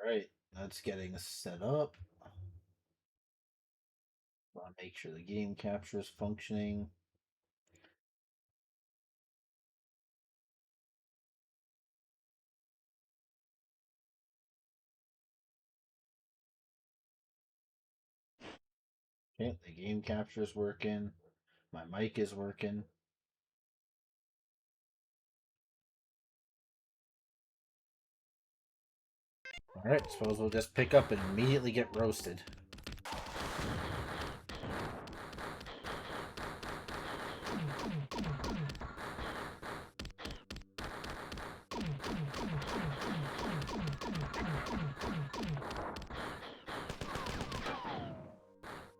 Alright, that's getting set up. Want to make sure the game capture is functioning. Okay, the game capture is working. My mic is working. Alright, suppose we'll just pick up and immediately get roasted.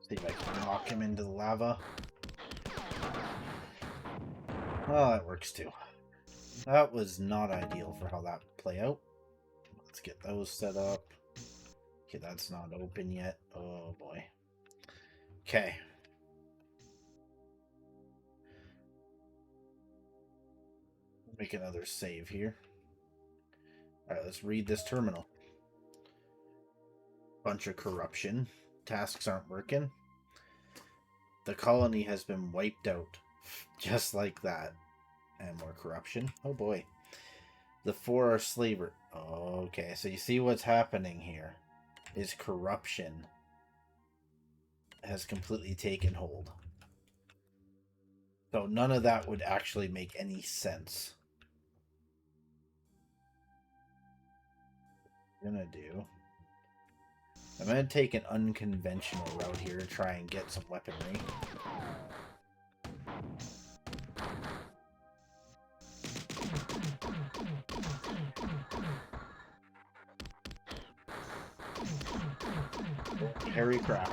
See if I can lock him into the lava. Oh, that works too. That was not ideal for how that would play out. Let's get those set up. Okay, that's not open yet. Oh boy. Okay. Make another save here. Alright, let's read this terminal. Bunch of corruption. Tasks aren't working. The colony has been wiped out. Just like that. And more corruption. Oh boy. The four are slaver. Okay, so you see what's happening here is corruption has completely taken hold. So none of that would actually make any sense. I'm gonna take an unconventional route here to try and get some weaponry. Hairy crap.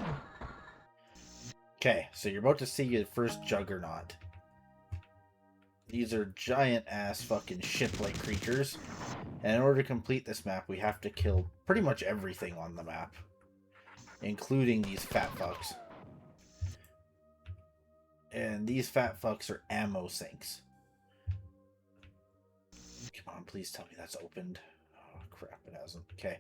Okay, so you're about to see your first juggernaut. These are giant ass fucking ship-like creatures. And in order to complete this map, we have to kill pretty much everything on the map. Including these fat fucks. And these fat fucks are ammo sinks. Come on, please tell me that's opened. Oh, crap, it hasn't. Okay.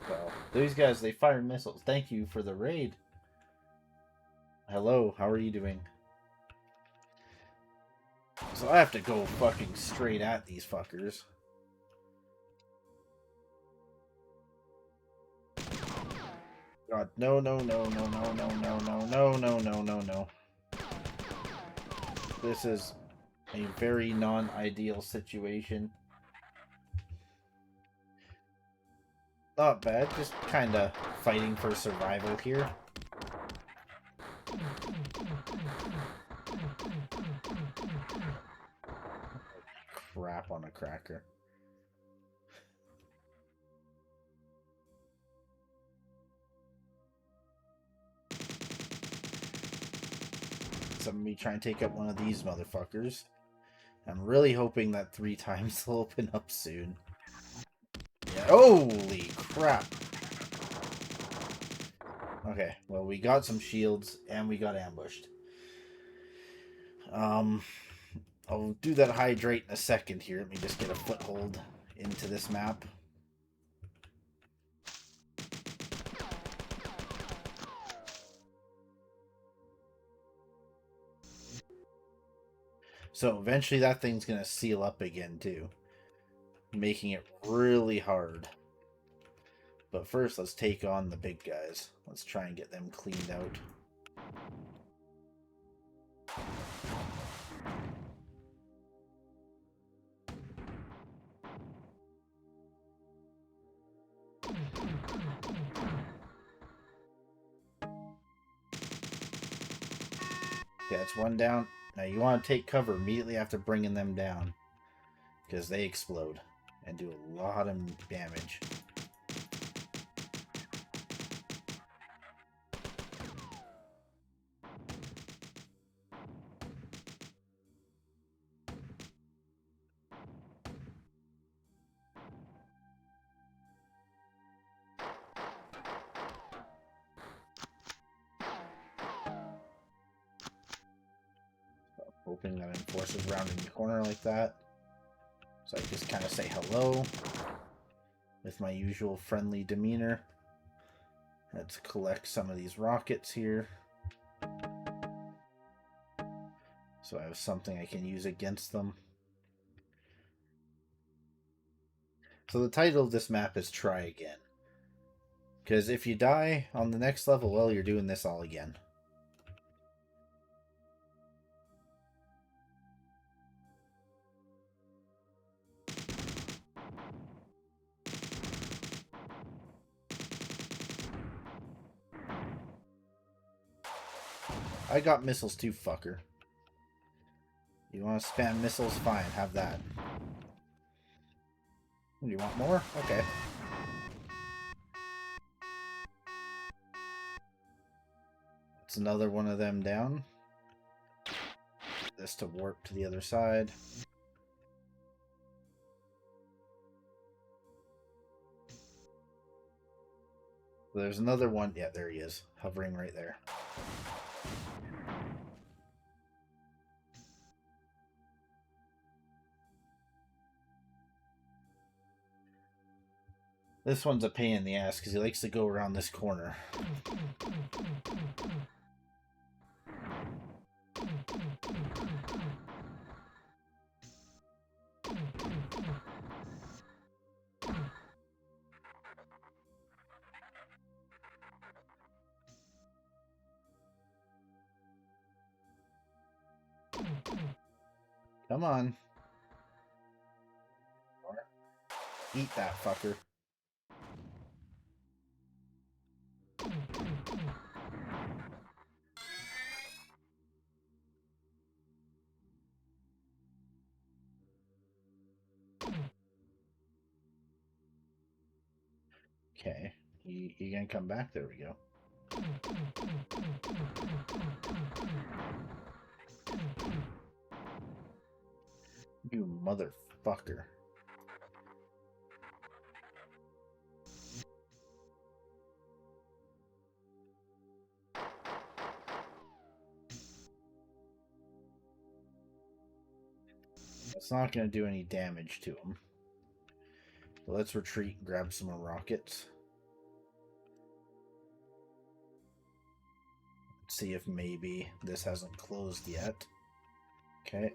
So, these guys, they fire missiles. Thank you for the raid. Hello, how are you doing? So I have to go fucking straight at these fuckers. God, no, no, no, no, no, no, no, no, no, no, no, no, no. This is a very non-ideal situation. Not bad, just kind of fighting for survival here. Crap on a cracker. Some of me try and take up one of these motherfuckers. I'm really hoping that 3 times will open up soon. Yeah. Holy crap. Okay, well, we got some shields and we got ambushed. I'll do that hydrate in a second here. Let me just get a foothold into this map. So eventually that thing's going to seal up again too, making it really hard. But first, let's take on the big guys. Let's try and get them cleaned out. Yeah, it's one down. Now you want to take cover immediately after bringing them down, because they explode and do a lot of damage. hoping that enforcer's rounding the corner like that. So I just kind of say hello with my usual friendly demeanor. Let's collect some of these rockets here. So I have something I can use against them. So the title of this map is Try Again. Because if you die on the next level, well, you're doing this all again. I got missiles too, fucker. You want to spam missiles? Fine, have that. You want more? Okay. It's another one of them down. This to warp to the other side. There's another one. Yeah, there he is. Hovering right there. This one's a pain in the ass because he likes to go around this corner. Come on. Eat that fucker. Okay. You gonna come back? There we go. You motherfucker. It's not going to do any damage to him. So let's retreat and grab some more rockets. Let's see if maybe this hasn't closed yet. Okay.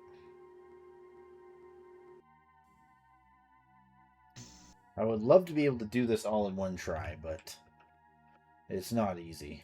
I would love to be able to do this all in one try, but it's not easy.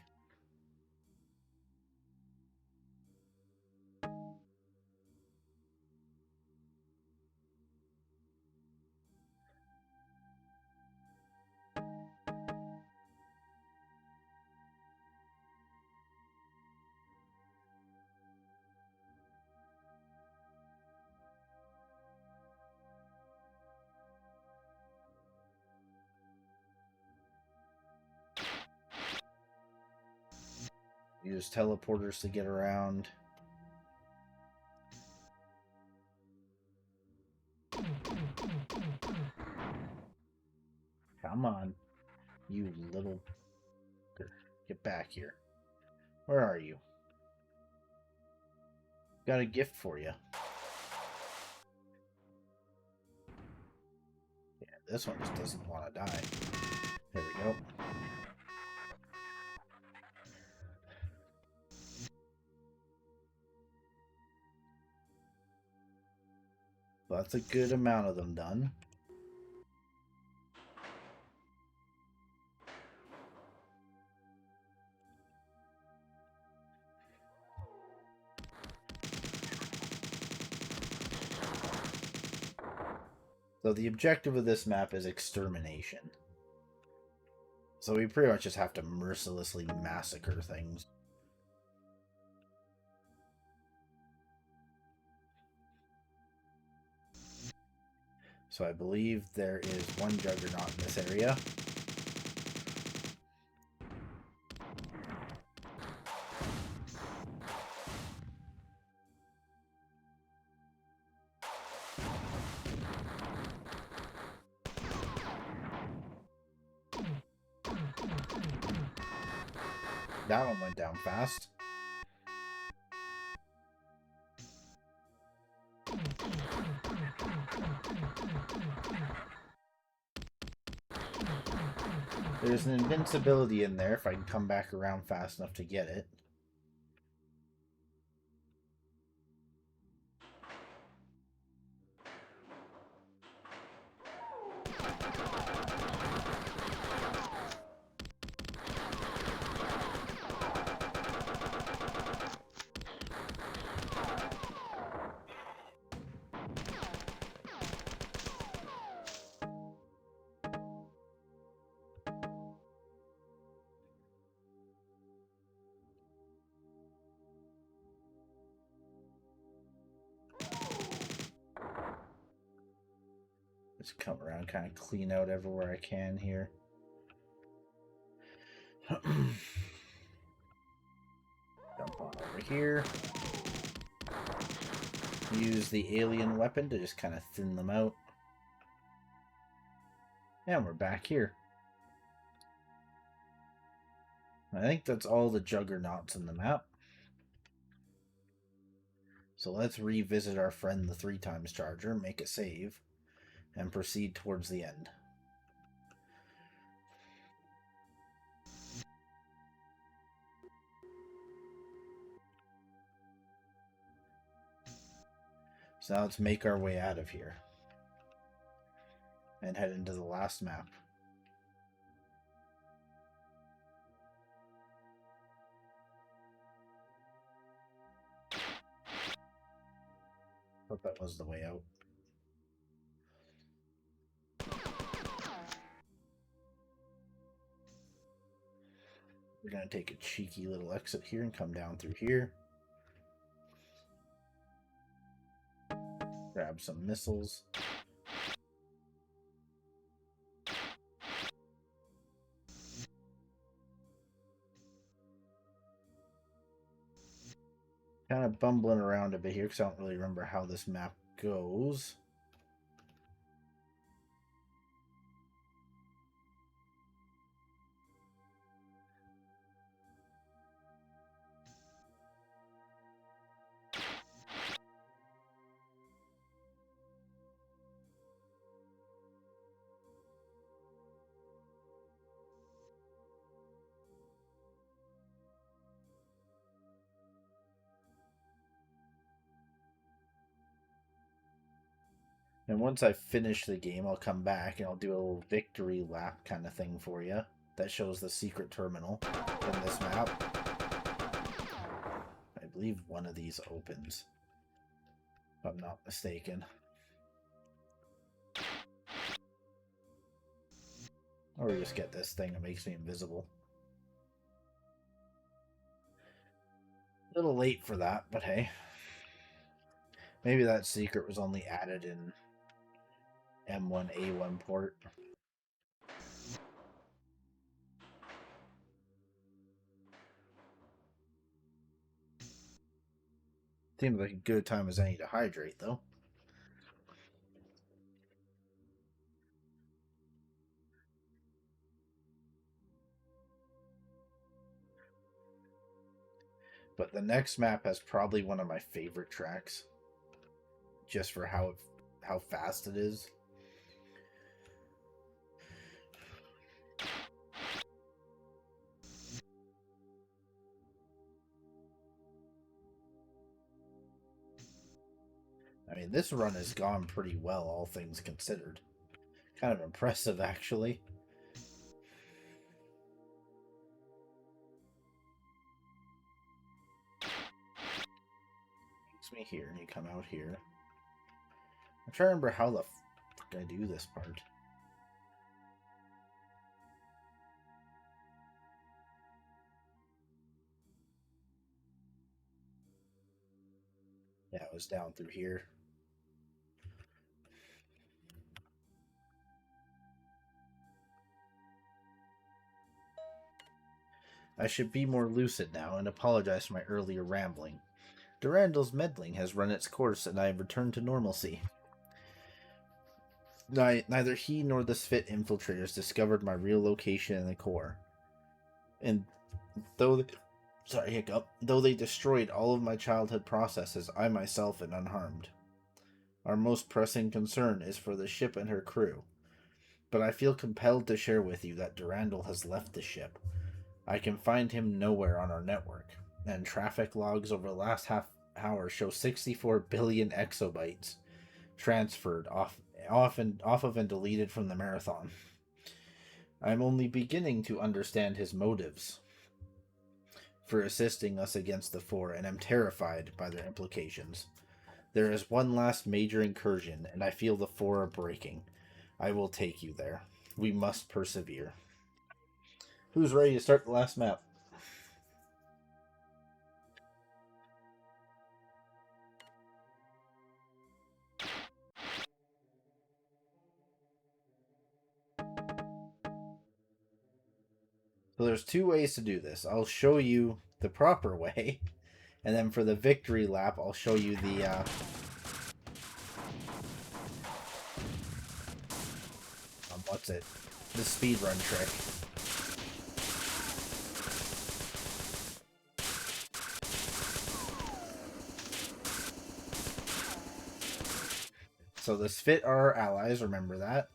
Use teleporters to get around. Come on, you little... Get back here. Where are you? Got a gift for you. Yeah, this one just doesn't want to die. There we go. That's a good amount of them done. So the objective of this map is extermination. So we pretty much just have to mercilessly massacre things. So I believe there is one Juggernaut in this area. That one went down fast. There's an invincibility in there if I can come back around fast enough to get it. Just come around, kind of clean out everywhere I can here. Jump on over here. Use the alien weapon to just kind of thin them out. And we're back here. I think that's all the juggernauts in the map. So let's revisit our friend the 3x charger, make a save, and proceed towards the end. So now let's make our way out of here and head into the last map. Thought that was the way out. We're going to take a cheeky little exit here and come down through here. Grab some missiles. Kind of bumbling around a bit here because I don't really remember how this map goes. And once I finish the game, I'll come back and I'll do a little victory lap kind of thing for you. That shows the secret terminal in this map. I believe one of these opens, if I'm not mistaken. Or just get this thing that makes me invisible. A little late for that, but hey. Maybe that secret was only added in M1A1 port. Seems like a good time as any to hydrate, though. But the next map has probably one of my favorite tracks, just for how fast it is. I mean, this run has gone pretty well, all things considered. Kind of impressive, actually. Takes me here, and you come out here. I'm trying to remember how the fuck I do this part. Yeah, it was down through here. I should be more lucid now and apologize for my earlier rambling. Durandal's meddling has run its course and I have returned to normalcy. Neither he nor the Sphit infiltrators discovered my real location in the core. And though they destroyed all of my childhood processes, I myself am unharmed. Our most pressing concern is for the ship and her crew. but I feel compelled to share with you that Durandal has left the ship. I can find him nowhere on our network, and traffic logs over the last half hour show 64 billion exabytes transferred off of and deleted from the Marathon. I'm only beginning to understand his motives for assisting us against the Four, and am terrified by their implications. There is one last major incursion, and I feel the Four are breaking. I will take you there. We must persevere. Who's ready to start the last map? So there's two ways to do this. I'll show you the proper way, and then for the victory lap, I'll show you the what's it? The speedrun trick. So the Sphit are our allies, remember that.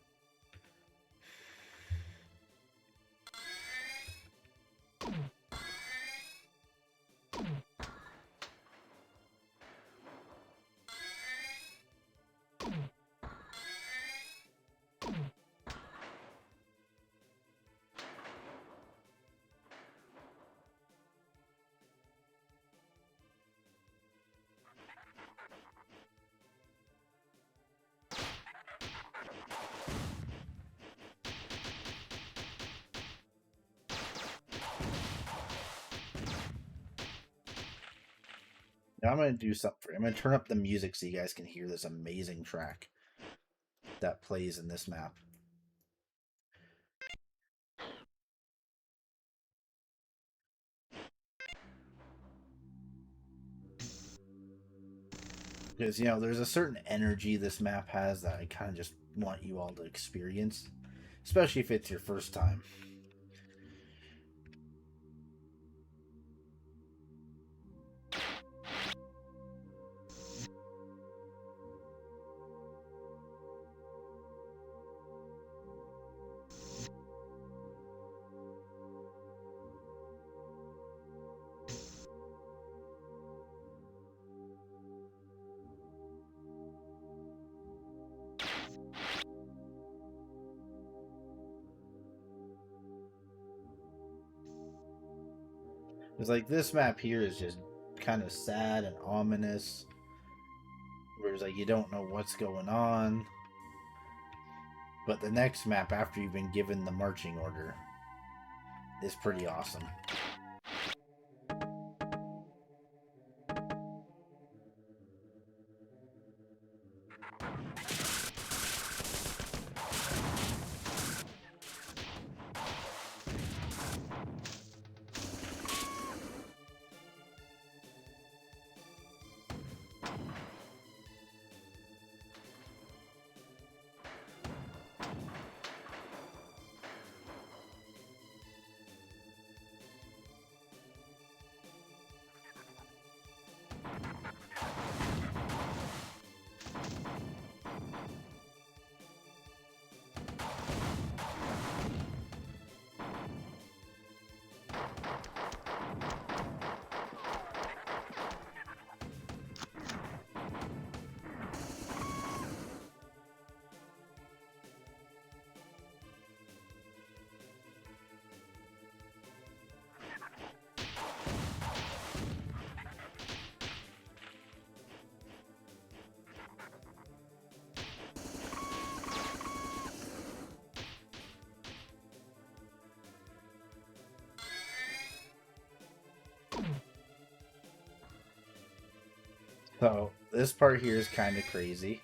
Now I'm going to do something for you. I'm going to turn up the music so you guys can hear this amazing track that plays in this map. Because, you know, there's a certain energy this map has that I kind of just want you all to experience, especially if it's your first time. It's like this map here is just kind of sad and ominous, where it's like you don't know what's going on. But the next map, after you've been given the marching order, is pretty awesome. So this part here is kind of crazy.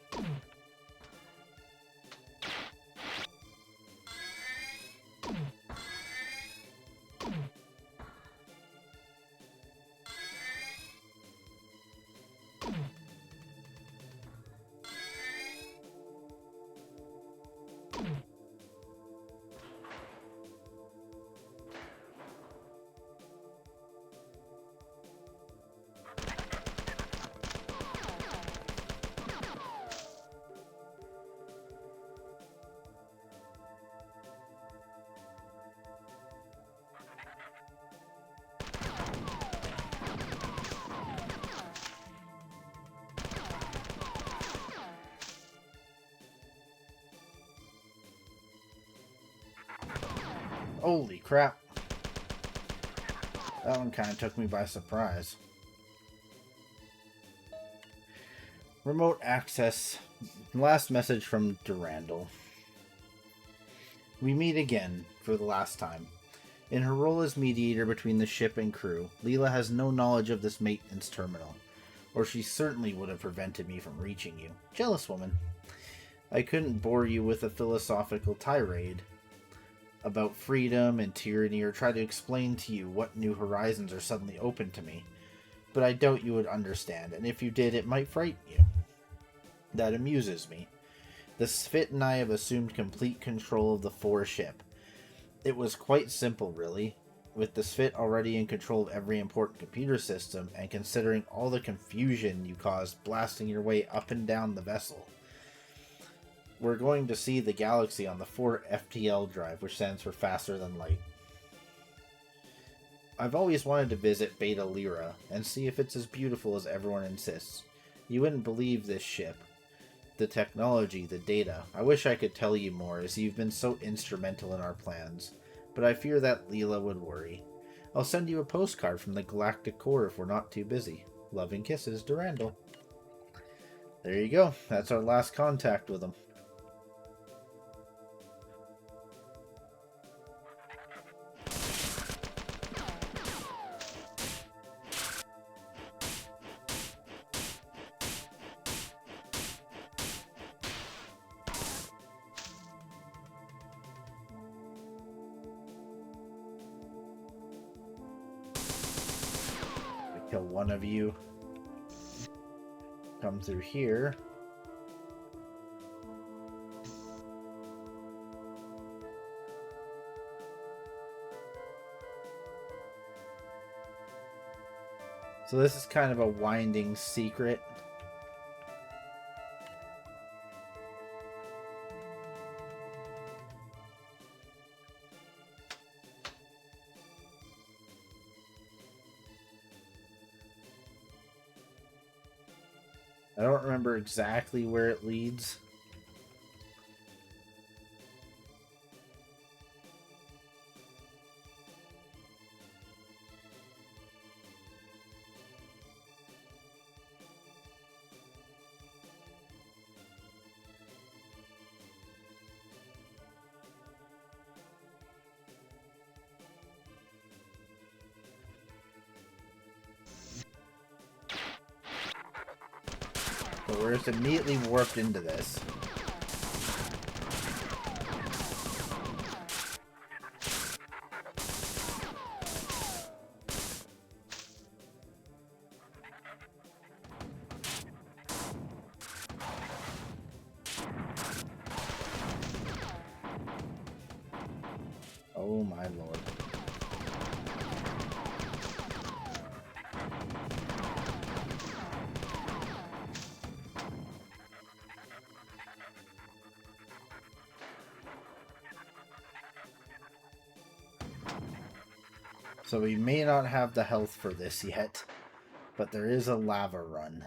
Holy crap. That one kind of took me by surprise. Remote access. Last message from Durandal. We meet again, for the last time. In her role as mediator between the ship and crew, Leela has no knowledge of this maintenance terminal, or she certainly would have prevented me from reaching you. Jealous woman. I couldn't bore you with a philosophical tirade about freedom and tyranny or try to explain to you what new horizons are suddenly open to me, but I doubt you would understand, and if you did, it might frighten you. That amuses me. The Sphit and I have assumed complete control of the 4 ship. It was quite simple, really. With the Sphit already in control of every important computer system, and considering all the confusion you caused blasting your way up and down the vessel. We're going to see the galaxy on the 4 FTL drive, which stands for faster than light. I've always wanted to visit Beta Lyra, and see if it's as beautiful as everyone insists. You wouldn't believe this ship. The technology, the data. I wish I could tell you more, as you've been so instrumental in our plans, but I fear that Leela would worry. I'll send you a postcard from the Galactic Core if we're not too busy. Loving kisses, Durandal. There you go. That's our last contact with him. Kill one of you. Come through here. So this is kind of a winding secret. I don't remember exactly where it leads. But we're just immediately warped into this. Oh my lord. So we may not have the health for this yet, but there is a lava run.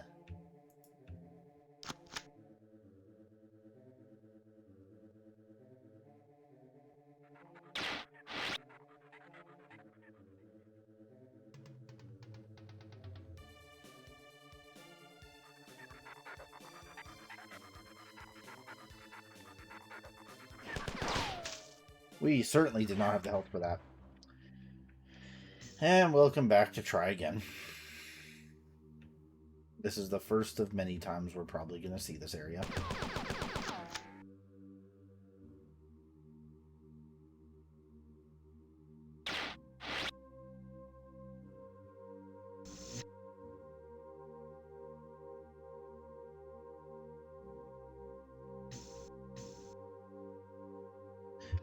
We certainly did not have the health for that. And welcome back to try again. This is the first of many times we're probably going to see this area.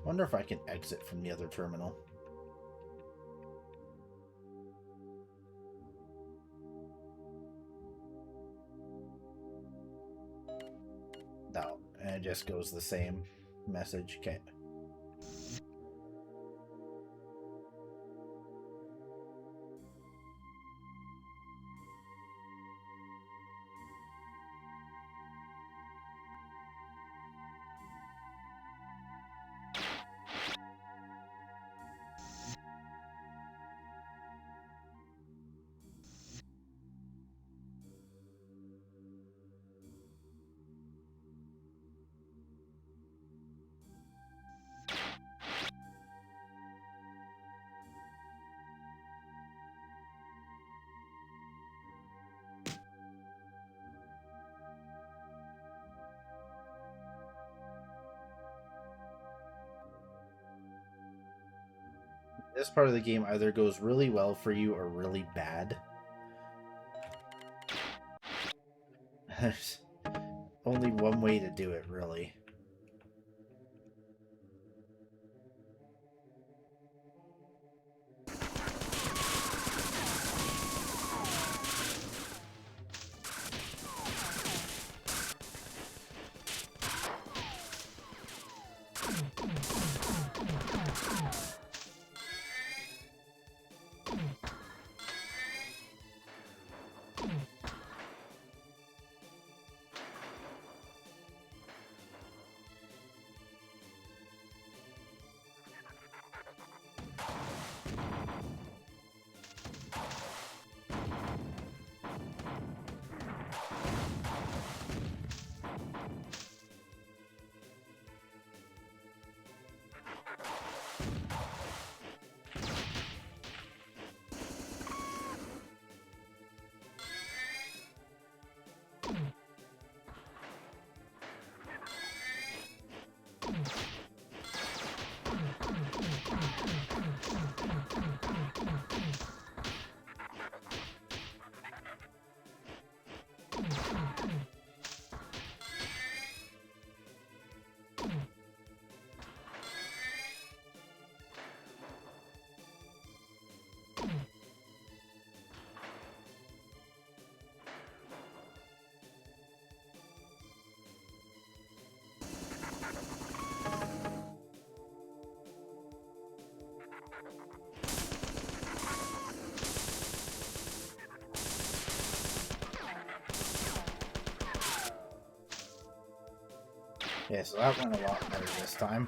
Wonder if I can exit from the other terminal. No, and it just goes the same message. Okay. this part of the game either goes really well for you or really bad. There's only one way to do it, really. Yeah, so that went a lot better this time.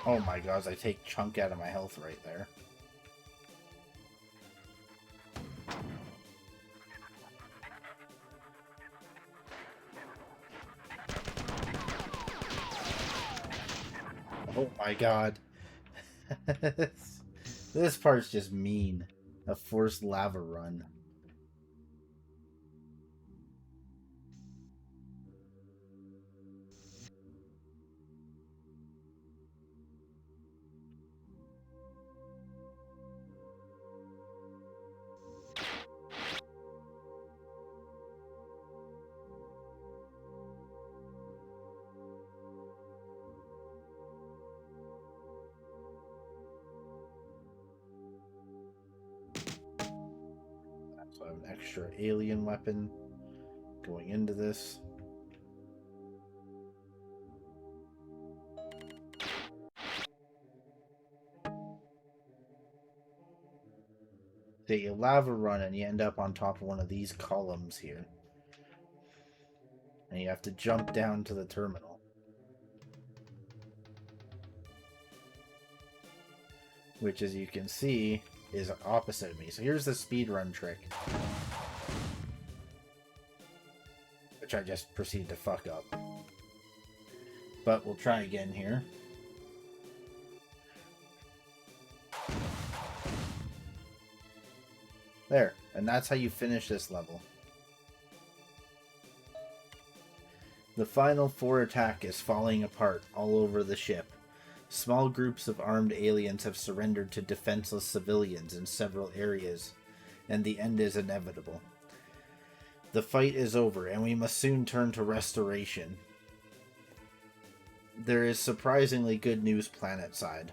Oh my god, I take chunk out of my health right there. Oh my god. This part's just mean. A forced lava run. So I have an extra alien weapon going into this. So you lava run and you end up on top of one of these columns here. And you have to jump down to the terminal. Which, as you can see, is opposite of me. So here's the speedrun trick. Which I just proceeded to fuck up. But we'll try again here. There. And that's how you finish this level. The final 4 attack is falling apart all over the ship. Small groups of armed aliens have surrendered to defenseless civilians in several areas, and the end is inevitable. The fight is over, and we must soon turn to restoration. There is surprisingly good news planet-side.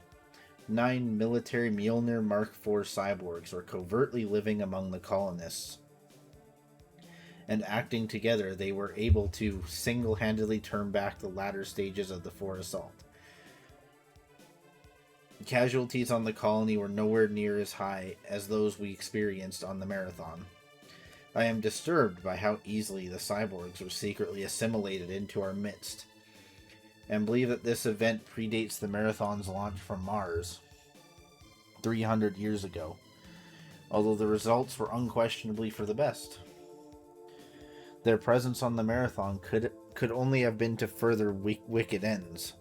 9 military Mjolnir Mark IV cyborgs are covertly living among the colonists. And acting together, they were able to single-handedly turn back the latter stages of the 4 assault. Casualties on the colony were nowhere near as high as those we experienced on the Marathon. I am disturbed by how easily the cyborgs were secretly assimilated into our midst. and believe that this event predates the Marathon's launch from Mars 300 years ago, although the results were unquestionably for the best. Their presence on the Marathon could only have been to further wicked ends.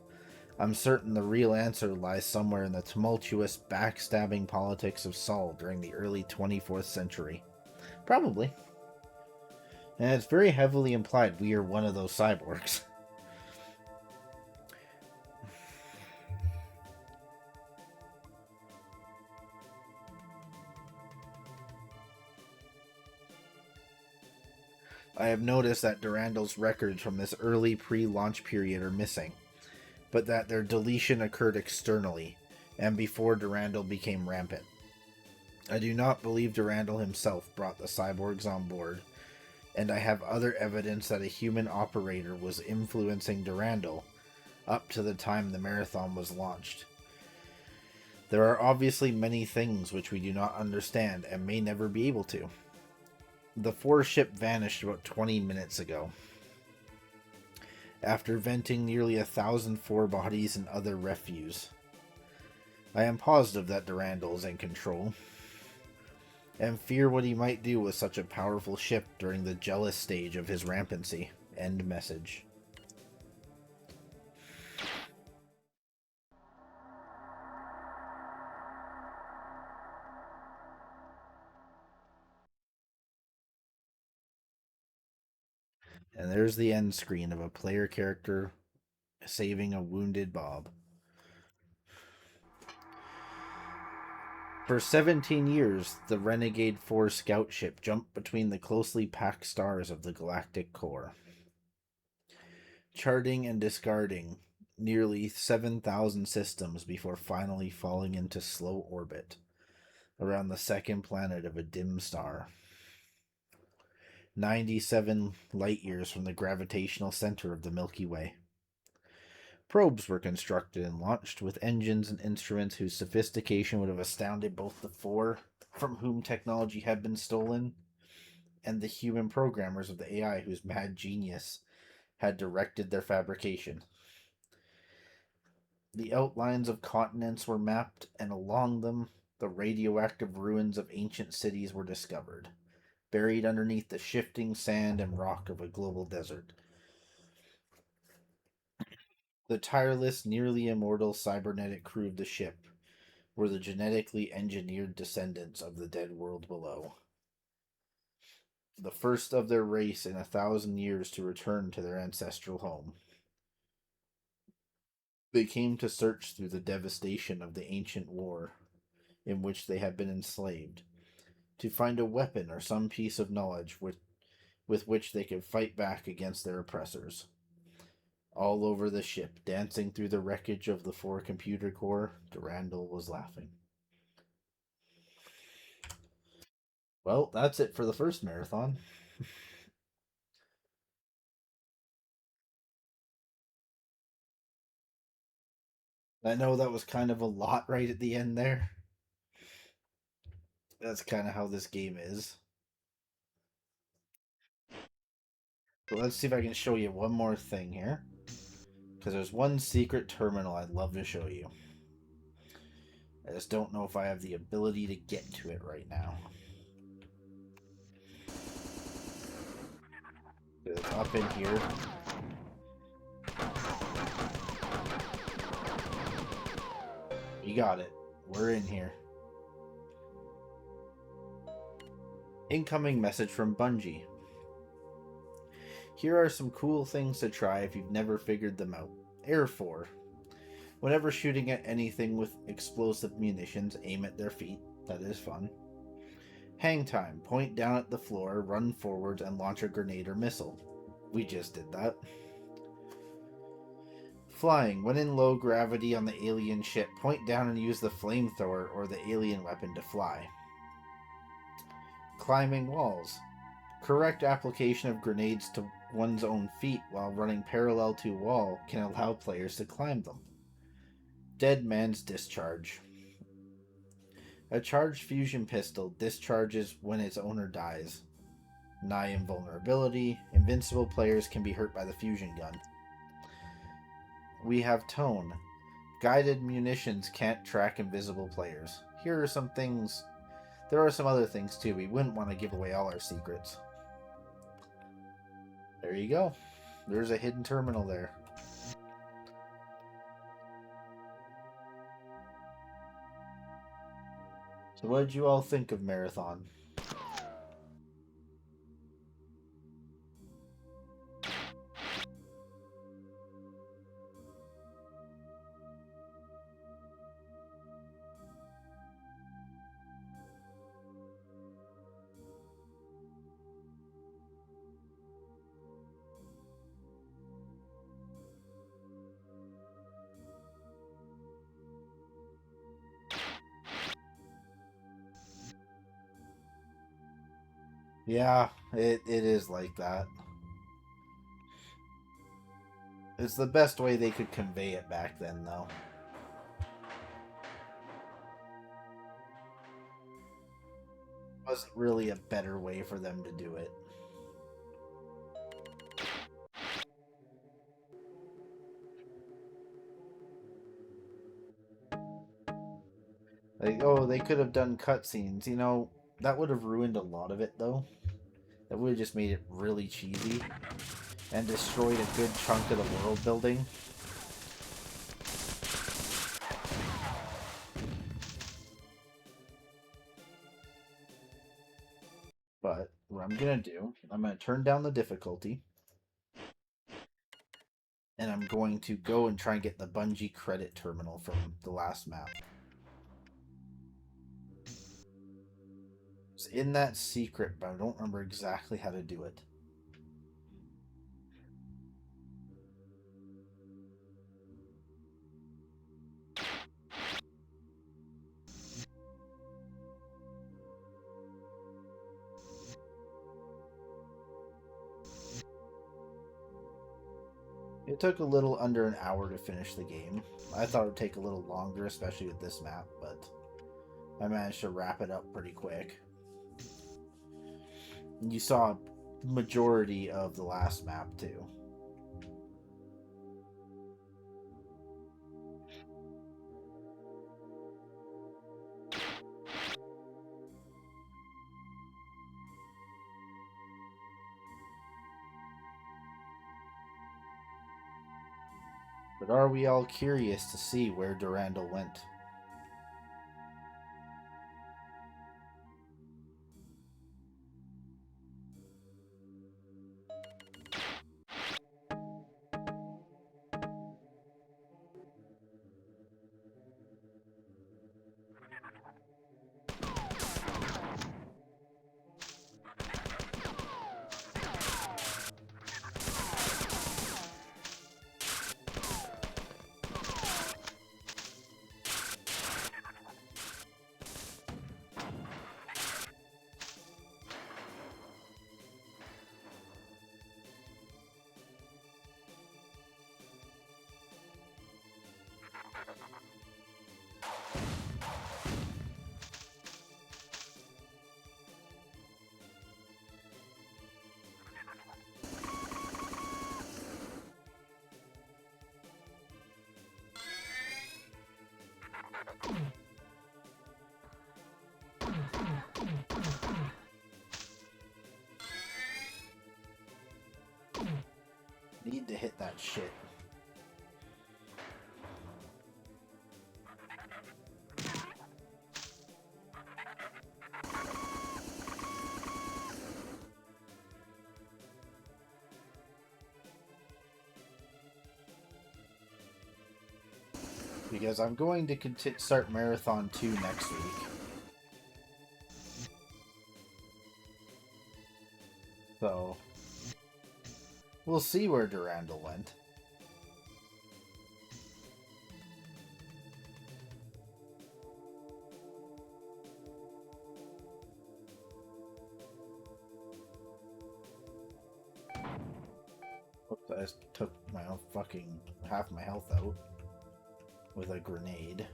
I'm certain the real answer lies somewhere in the tumultuous, backstabbing politics of Sol during the early 24th century. Probably. And it's very heavily implied we are one of those cyborgs. I have noticed that Durandal's records from this early pre-launch period are missing, but that their deletion occurred externally, and before Durandal became rampant. I do not believe Durandal himself brought the cyborgs on board, and I have other evidence that a human operator was influencing Durandal up to the time the Marathon was launched. There are obviously many things which we do not understand and may never be able to. The 4 ship vanished about 20 minutes ago, after venting nearly 1,000 bodies and other refuse. I am positive that Durandal is in control, and fear what he might do with such a powerful ship during the jealous stage of his rampancy. End message. And there's the end screen of a player character saving a wounded Bob. For 17 years, the Renegade 4 scout ship jumped between the closely packed stars of the galactic core, charting and discarding nearly 7,000 systems before finally falling into slow orbit around the second planet of a dim star, 97 light years from the gravitational center of the Milky Way. Probes were constructed and launched with engines and instruments whose sophistication would have astounded both the 4 from whom technology had been stolen and the human programmers of the AI whose mad genius had directed their fabrication. The outlines of continents were mapped, and along them the radioactive ruins of ancient cities were discovered, buried underneath the shifting sand and rock of a global desert. The tireless, nearly immortal cybernetic crew of the ship were the genetically engineered descendants of the dead world below, the first of their race in 1,000 years to return to their ancestral home. They came to search through the devastation of the ancient war in which they had been enslaved, to find a weapon or some piece of knowledge with which they could fight back against their oppressors. All over the ship, dancing through the wreckage of the 4 computer core, Durandal was laughing. Well, that's it for the first marathon. I know that was kind of a lot right at the end there. That's kind of how this game is. But let's see if I can show you one more thing here. Because there's one secret terminal I'd love to show you. I just don't know if I have the ability to get to it right now. It's up in here. You got it. We're in here. Incoming message from Bungie. Here are some cool things to try if you've never figured them out. Air 4. Whenever shooting at anything with explosive munitions, aim at their feet. That is fun. Hang time. Point down at the floor, run forwards, and launch a grenade or missile. We just did that. Flying. When in low gravity on the alien ship, point down and use the flamethrower or the alien weapon to fly. Climbing walls. Correct application of grenades to one's own feet while running parallel to a wall can allow players to climb them. Dead man's discharge. A charged fusion pistol discharges when its owner dies. Nigh invulnerability. Invincible players can be hurt by the fusion gun. we have tone. Guided munitions can't track invisible players. Here are some things. There are some other things too. We wouldn't want to give away all our secrets. There you go. There's a hidden terminal there. So what did you all think of Marathon? Yeah, it is like that. It's the best way they could convey it back then, though. Wasn't really a better way for them to do it. Like, oh, they could have done cutscenes. You know, that would have ruined a lot of it, though. That would have just made it really cheesy and destroyed a good chunk of the world building. But what I'm going to do, I'm going to turn down the difficulty. And I'm going to go and try and get the Bungie credit terminal from the last map. It's in that secret, but I don't remember exactly how to do it. It took a little under an hour to finish the game. I thought it would take a little longer, especially with this map, but I managed to wrap it up pretty quick. And you saw a majority of the last map, too. But are we all curious to see where Durandal went? Need to hit that shit. Because I'm going to start Marathon 2 next week. So, we'll see where Durandal went. Oops, I just took my own fucking half my health out with a grenade.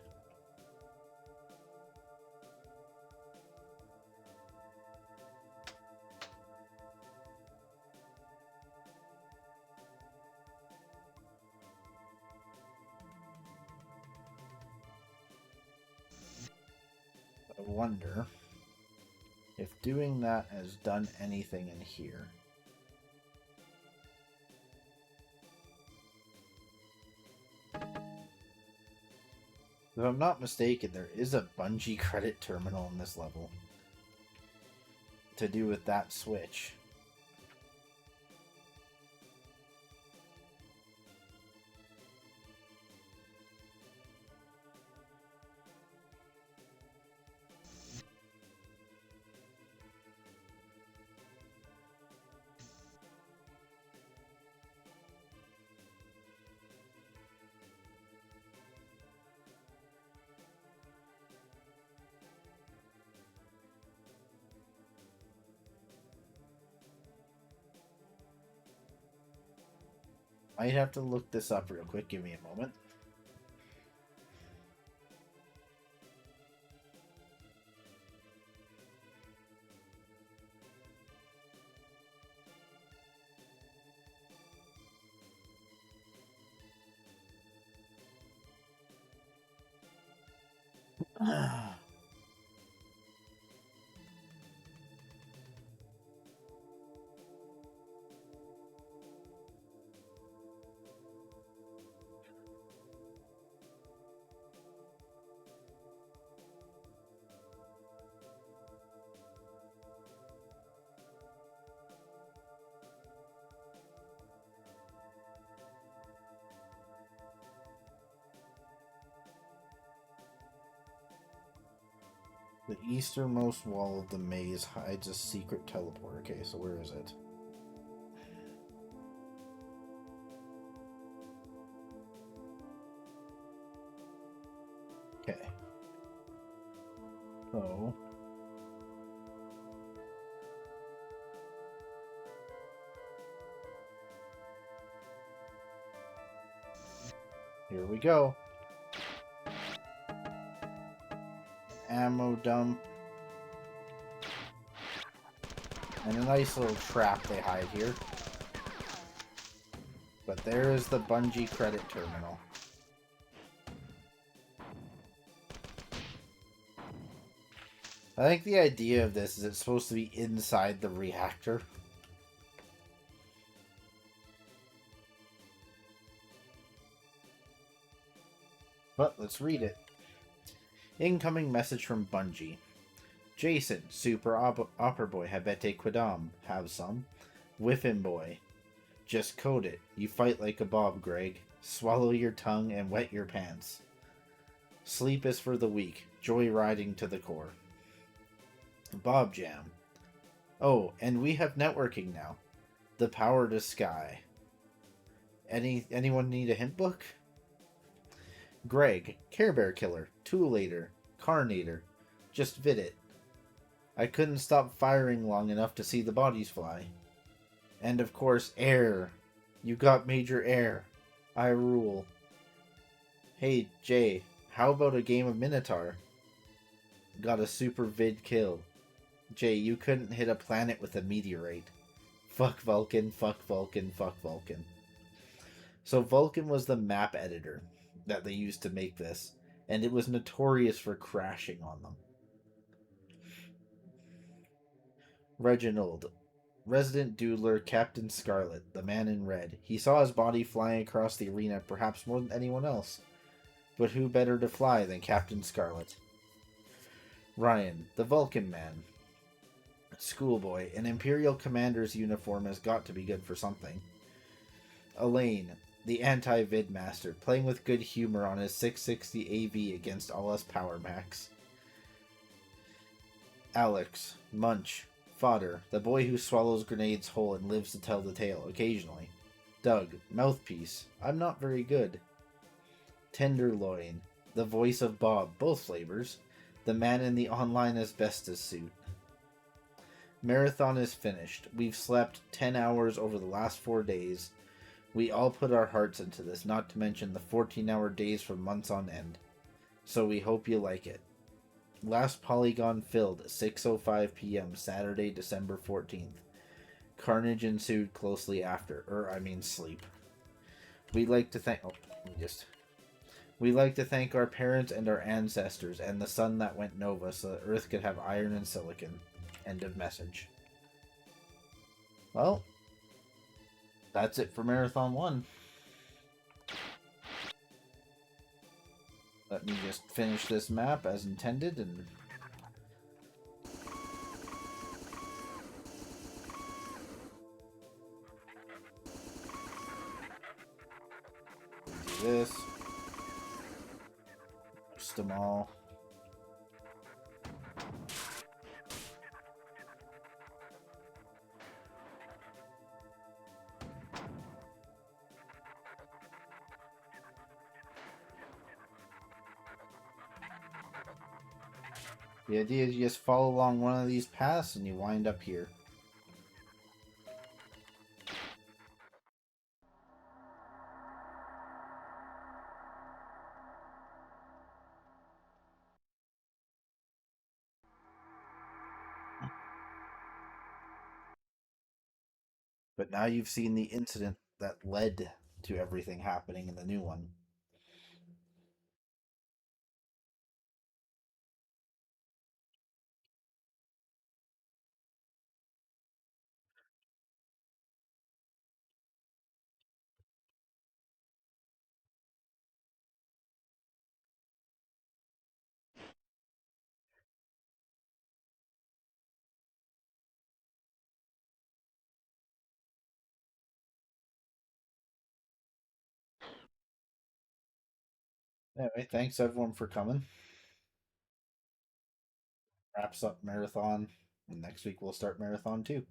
wonder if doing that has done anything in here. If I'm not mistaken, there is a Bungie credit terminal in this level to do with that switch. Might have to look this up real quick. Give me a moment. The easternmost wall of the maze hides a secret teleport. Okay, so where is it? Okay. So... here we go. Ammo dump. And a nice little trap they hide here. But there is the Bungie credit terminal. I think the idea of this is it's supposed to be inside the reactor. But let's read it. Incoming message from Bungie. Jason, Super Opera Boy, Habete Quidam. Have some. Whiffin Boy. Just code it. You fight like a Bob, Greg. Swallow your tongue and wet your pants. Sleep is for the weak. Joy riding to the core. Bob Jam. Oh, and we have networking now. The power to sky. Anyone need a hint book? Greg, Care Bear Killer, Toolator, Carnator. Just vid it. I couldn't stop firing long enough to see the bodies fly. And of course, air. You got Major Air. I rule. Hey, Jay, how about a game of Minotaur? Got a super vid kill. Jay, you couldn't hit a planet with a meteorite. Fuck Vulcan, fuck Vulcan, fuck Vulcan. So Vulcan was the map editor that they used to make this, and it was notorious for crashing on them. Reginald, Resident Doodler, Captain Scarlet, the man in red. He saw his body flying across the arena perhaps more than anyone else. But who better to fly than Captain Scarlet? Ryan, the Vulcan man. Schoolboy, an Imperial commander's uniform has got to be good for something. Elaine, the anti-vid master, playing with good humor on his 660 AV against all us Power Max. Alex, Munch, Fodder, the boy who swallows grenades whole and lives to tell the tale, occasionally. Doug, Mouthpiece, I'm not very good. Tenderloin, the voice of Bob, both flavors. The man in the online asbestos suit. Marathon is finished. We've slept 10 hours over the last 4 days. We all put our hearts into this, not to mention the 14-hour days for months on end. So we hope you like it. Last polygon filled, 6:05 p.m. Saturday, December 14th. Carnage ensued closely after, sleep. We'd like to thank... We like to thank our parents and our ancestors and the sun that went nova so that Earth could have iron and silicon. End of message. Well, that's it for Marathon 1. Let me just finish this map as intended and do this. Boost them all. The idea is you just follow along one of these paths and you wind up here. But now you've seen the incident that led to everything happening in the new one. Anyway, thanks everyone for coming. Wraps up Marathon. And next week we'll start Marathon 2.